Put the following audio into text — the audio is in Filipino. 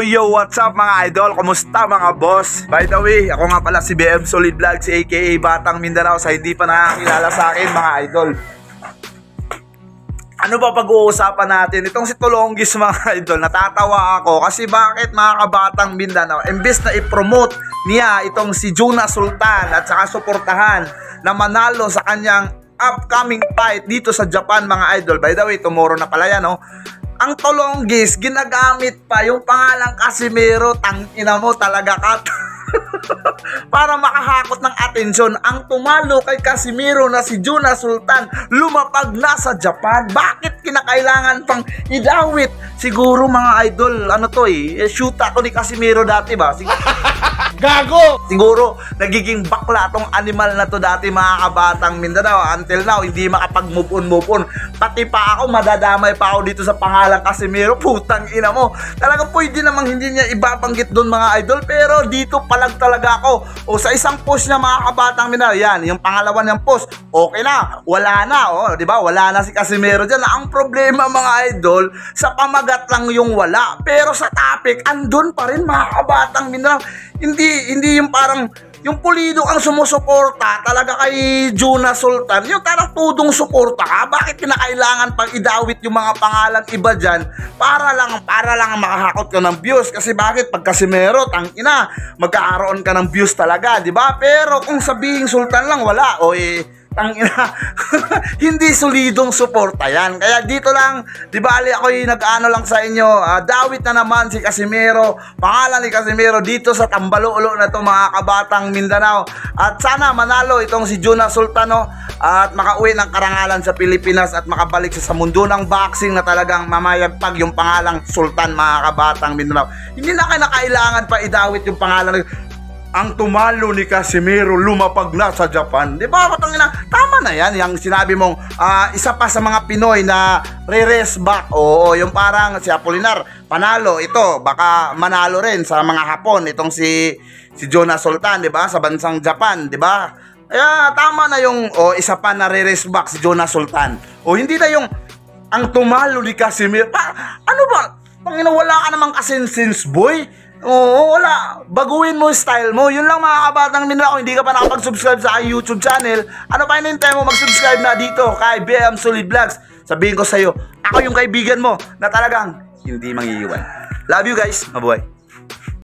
Yo, what's up mga idol? Kumusta mga boss? By the way, ako nga pala si BM Solid Vlogs aka Batang Mindanao. Sa hindi pa nakakilala sa akin mga idol, ano ba pag-uusapan natin? Itong si Tulonggis mga idol, natatawa ako kasi bakit mga kabatang Mindanao, imbes na i-promote niya itong si Juna Sultan at saka suportahan na manalo sa kanyang upcoming fight dito sa Japan mga idol. By the way, tomorrow na pala yan, no? Ang Tulonggis, ginagamit pa yung pangalang Casimero. Tangina mo talaga ka. Para makahakot ng atensyon. Ang tumalo kay Casimero na si Juna Sultan, lumapag na sa Japan. Bakit kinakailangan pang idawit? Siguro mga idol, ano to shoot ako ni Casimero dati ba? Gago! Siguro nagiging bakla tong animal na to dati mga kabatang Mindanao. Until now, hindi makapag-move on. Pati pa ako, madadamay pa ako dito sa pangalang Casimero. Putang ina mo. Talagang pwede namang hindi niya ibabanggit doon mga idol. Pero dito palag talaga ako. O sa isang post niya mga kabatang Mindanao, yan, yung pangalawa niyang post, okay na, wala na. O, diba? Wala na si Casimero dyan. Ang problema mga idol, sa pamagat lang yung wala. Pero sa topic, andun pa rin mga kabatang Mindanao. Hindi yung parang yung pulido ang sumusuporta talaga kay Juna Sultan, yung tarang tudong suporta ka. Bakit kinakailangan pang idawit yung mga pangalan iba dyan para lang makahakot ka ng views? Kasi bakit pag Casimero, tangina, magkakaroon ka ng views talaga, di ba? Pero kung sabihin Sultan lang, wala, tangina, hindi solidong suporta yan. Kaya dito lang, di ba, ako'y nag-ano lang sa inyo, dawit na naman si Casimero, pangalan ni Casimero dito sa tambalulo na to mga kabatang Mindanao. At sana manalo itong si Juna Sultan, no? At makauwi ng karangalan sa Pilipinas at makabalik sa mundo ng boxing na talagang mamayagpag yung pangalang Sultan mga kabatang Mindanao. Hindi na kailangan pa idawit yung pangalan. Ang tumalo ni Casimero, lumapag na sa Japan. Di ba? Tama na yan. Yung sinabi mong isa pa sa mga Pinoy na re-race back. Oo, yung parang si Apolinar, panalo. Ito, baka manalo rin sa mga Hapon. Itong si Juna Sultan, di ba? Sa bansang Japan, di ba? Kaya tama na yung isa pa na re-race back si Juna Sultan. O hindi na yung ang tumalo ni Casimero. Ano ba? Panginoon, wala ka namang kasinsince, boy. Oo, wala. Baguhin mo yung style mo. Yun lang mga kabatang Mindanao. Hindi ka pa nakapag-subscribe sa aking YouTube channel. Ano pa hinihintay mo? Mag-subscribe na dito kay BM Solid Vlogs. Sabihin ko sa'yo, ako yung kaibigan mo na talagang hindi mangiiwan. Love you guys. Mabuhay.